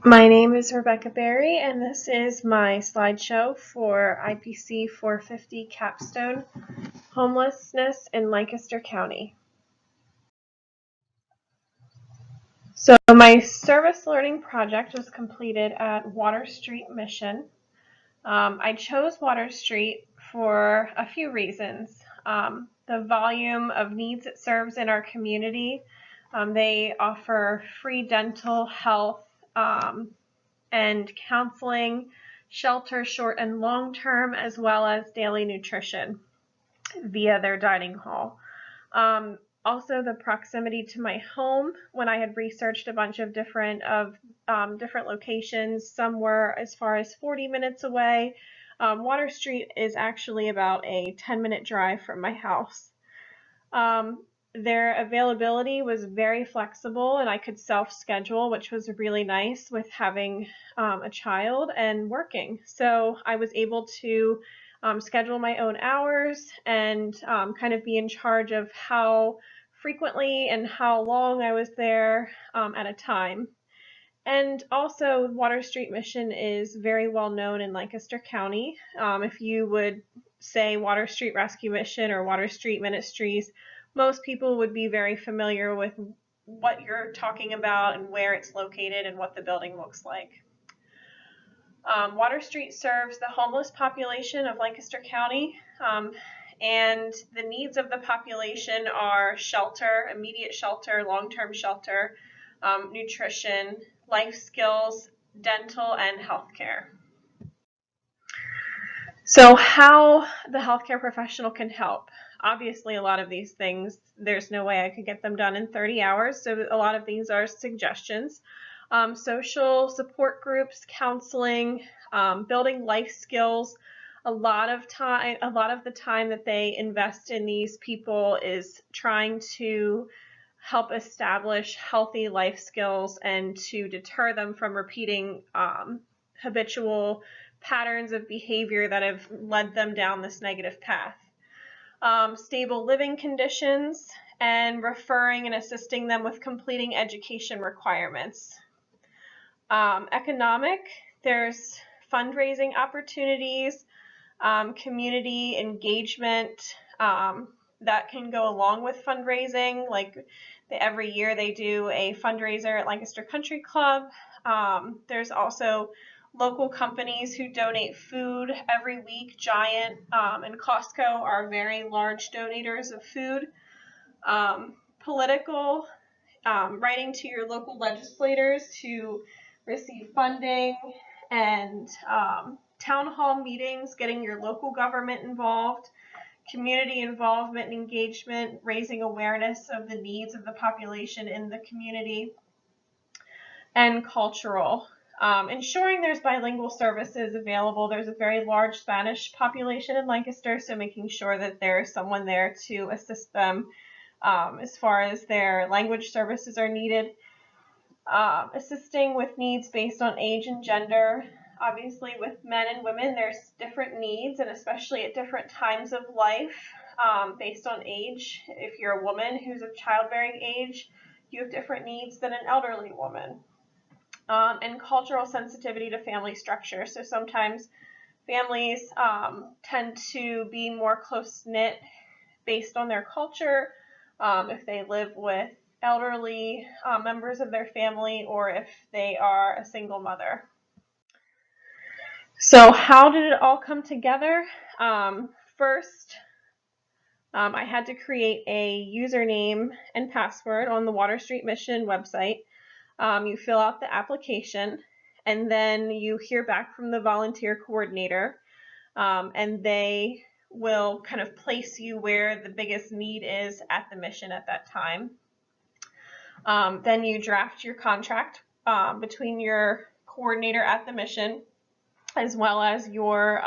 My name is Rebecca Berry, and this is my slideshow for IPC 450 Capstone Homelessness in Lancaster County. So my service learning project was completed at Water Street Mission. I chose Water Street for a few reasons. The volume of needs it serves in our community. They offer free dental, health, and counseling, shelter short and long term, as well as daily nutrition via their dining hall. Also, the proximity to my home. When I had researched a bunch of different locations, some were as far as 40 minutes away. Water Street is actually about a 10-minute drive from my house. Their availability was very flexible, and I could self-schedule, which was really nice with having a child and working. So I was able to schedule my own hours and kind of be in charge of how frequently and how long I was there at a time. And also, Water Street Mission is very well known in Lancaster County. If you would say Water Street Rescue Mission or Water Street Ministries, most people would be very familiar with what you're talking about and where it's located and what the building looks like. Water Street serves the homeless population of Lancaster County, and the needs of the population are shelter, immediate shelter, long-term shelter, nutrition, life skills, dental, and healthcare. So how the healthcare professional can help. Obviously, a lot of these things, there's no way I could get them done in 30 hours, so a lot of these are suggestions. Social support groups, counseling, building life skills. A lot of the time that they invest in these people is trying to help establish healthy life skills and to deter them from repeating habitual patterns of behavior that have led them down this negative path. Stable living conditions, and referring and assisting them with completing education requirements. Economic, there's fundraising opportunities, community engagement that can go along with fundraising. Like every year they do a fundraiser at Lancaster Country Club. There's also local companies who donate food every week. Giant and Costco are very large donators of food. Political, writing to your local legislators to receive funding, and town hall meetings, getting your local government involved, community involvement and engagement, raising awareness of the needs of the population in the community, and cultural. Ensuring there's bilingual services available. There's a very large Spanish population in Lancaster, so making sure that there's someone there to assist them as far as their language services are needed. Assisting with needs based on age and gender. Obviously, with men and women, there's different needs, and especially at different times of life based on age. If you're a woman who's of childbearing age, you have different needs than an elderly woman. And cultural sensitivity to family structure. So sometimes families tend to be more close-knit based on their culture, if they live with elderly members of their family, or if they are a single mother. So how did it all come together? First, I had to create a username and password on the Water Street Mission website. You fill out the application, and then you hear back from the volunteer coordinator, and they will kind of place you where the biggest need is at the mission at that time. Then you draft your contract between your coordinator at the mission as well as your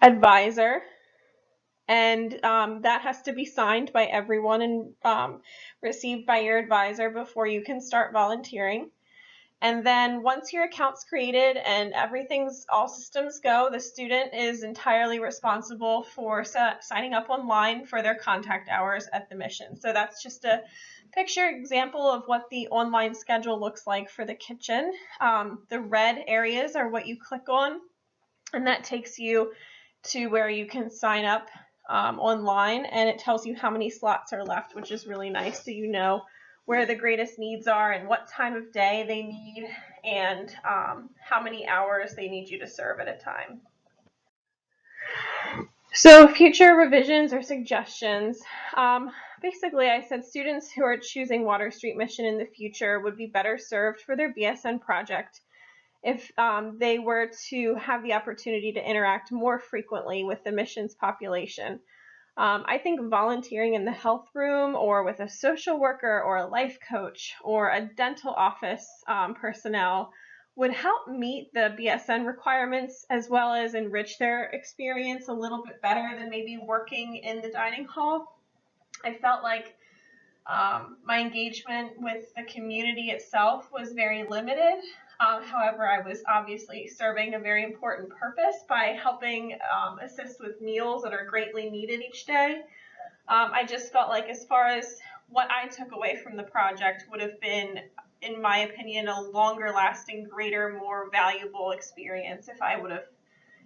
advisor, and that has to be signed by everyone and received by your advisor before you can start volunteering. And then once your account's created and all systems go, the student is entirely responsible for signing up online for their contact hours at the mission. So that's just a picture example of what the online schedule looks like for the kitchen. The red areas are what you click on, and that takes you to where you can sign up online, and it tells you how many slots are left, which is really nice, so you know where the greatest needs are and what time of day they need, and how many hours they need you to serve at a time. So future revisions or suggestions. Basically, I said students who are choosing Water Street Mission in the future would be better served for their BSN project if they were to have the opportunity to interact more frequently with the mission's population. I think volunteering in the health room or with a social worker or a life coach or a dental office personnel would help meet the BSN requirements, as well as enrich their experience a little bit better than maybe working in the dining hall. I felt like my engagement with the community itself was very limited. However, I was obviously serving a very important purpose by helping assist with meals that are greatly needed each day. I just felt like, as far as what I took away from the project, would have been, in my opinion, a longer lasting, greater, more valuable experience if I would have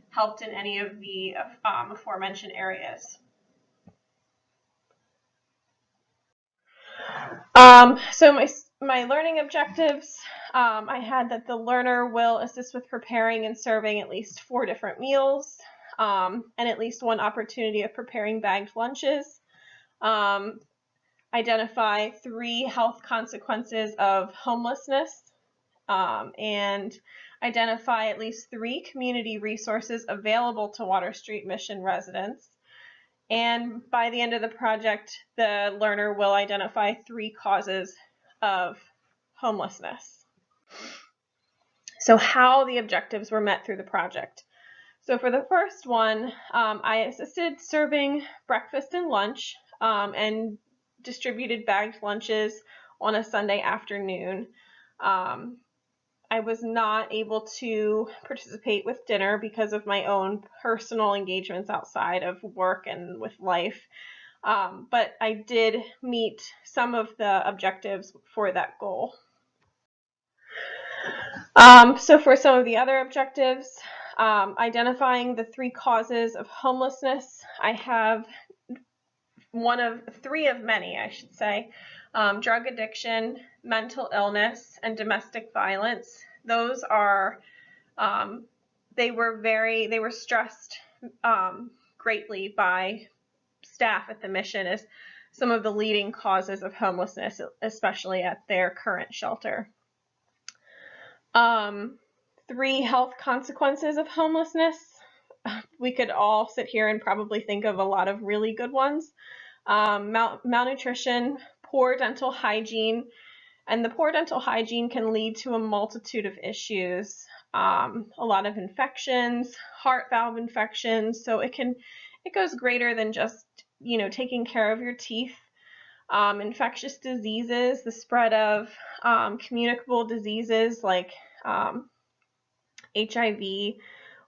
helped in any of the aforementioned areas. So my learning objectives, I had that the learner will assist with preparing and serving at least 4 different meals, and at least 1 opportunity of preparing bagged lunches. Identify 3 health consequences of homelessness, and identify at least 3 community resources available to Water Street Mission residents. And by the end of the project, the learner will identify 3 causes of homelessness. So how the objectives were met through the project. So for the first one, I assisted serving breakfast and lunch, and distributed bagged lunches on a Sunday afternoon. I was not able to participate with dinner because of my own personal engagements outside of work and with life. But I did meet some of the objectives for that goal. So for some of the other objectives, identifying the 3 causes of homelessness, I have one of 3 of many, I should say. Drug addiction, mental illness, and domestic violence. Those are, they were stressed greatly by staff at the mission as some of the leading causes of homelessness, especially at their current shelter. 3 health consequences of homelessness. We could all sit here and probably think of a lot of really good ones. Malnutrition, poor dental hygiene, and the poor dental hygiene can lead to a multitude of issues. A lot of infections, heart valve infections, so it goes greater than just, taking care of your teeth. Infectious diseases, the spread of communicable diseases like HIV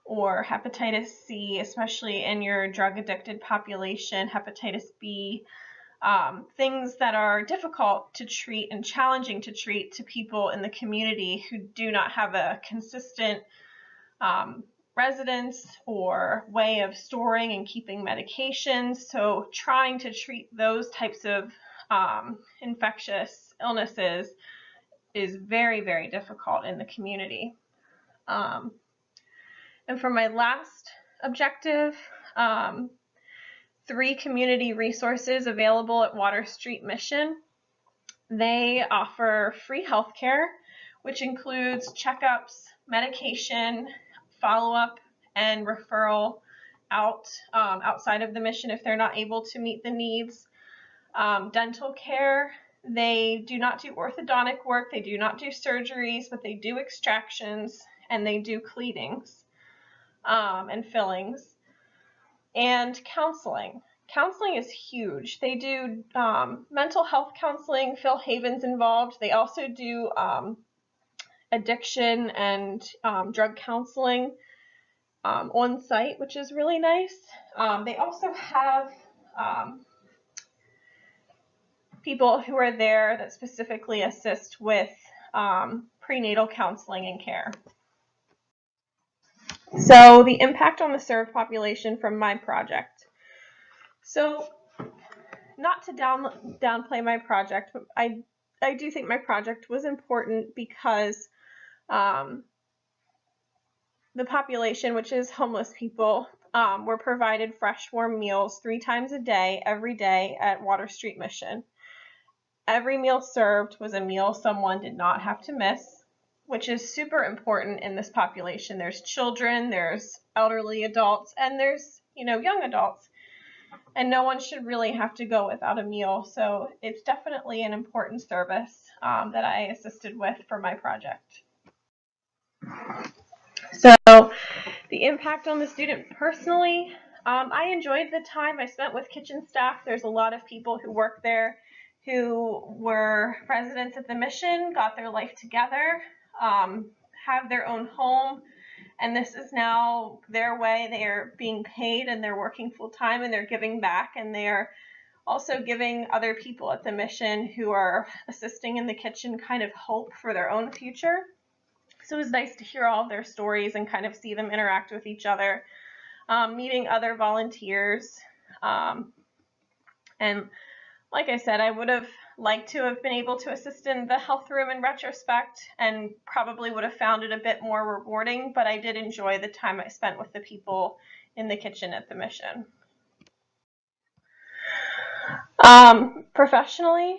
or hepatitis C, especially in your drug-addicted population, hepatitis B, things that are difficult to treat and challenging to treat to people in the community who do not have a consistent residence or way of storing and keeping medications. So trying to treat those types of infectious illnesses is very, very difficult in the community. And for my last objective, 3 community resources available at Water Street Mission. They offer free healthcare, which includes checkups, medication, follow-up, and referral outside of the mission if they're not able to meet the needs. Dental care. They do not do orthodontic work, they do not do surgeries, but they do extractions and they do cleanings and fillings. And counseling. Counseling is huge. They do mental health counseling. Phil Haven's involved. They also do addiction and drug counseling on site, which is really nice. They also have people who are there that specifically assist with prenatal counseling and care. So the impact on the served population from my project. So not to downplay my project, but I do think my project was important because the population, which is homeless people, were provided fresh, warm meals 3 times a day, every day at Water Street Mission. Every meal served was a meal someone did not have to miss, which is super important in this population. There's children, there's elderly adults, and there's, young adults. And no one should really have to go without a meal. So it's definitely an important service that I assisted with for my project. So the impact on the student personally, I enjoyed the time I spent with kitchen staff. There's a lot of people who work there who were residents at the mission, got their life together, have their own home, and this is now their way. They are being paid and they're working full time and they're giving back, and they're also giving other people at the mission who are assisting in the kitchen kind of hope for their own future. So it was nice to hear all of their stories and kind of see them interact with each other, meeting other volunteers. And like I said, I would have liked to have been able to assist in the health room in retrospect and probably would have found it a bit more rewarding, but I did enjoy the time I spent with the people in the kitchen at the mission. Professionally,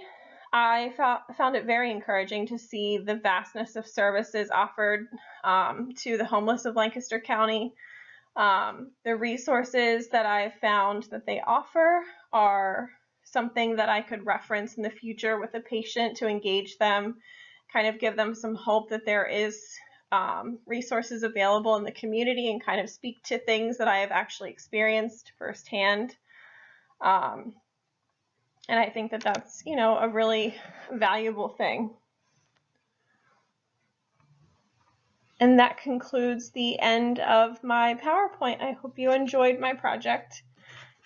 I found it very encouraging to see the vastness of services offered to the homeless of Lancaster County. The resources that I've found that they offer are something that I could reference in the future with a patient to engage them, kind of give them some hope that there is resources available in the community, and kind of speak to things that I have actually experienced firsthand. And I think that that's, a really valuable thing. And that concludes the end of my PowerPoint. I hope you enjoyed my project.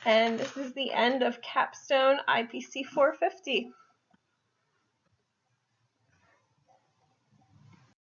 And this is the end of Capstone IPC 450.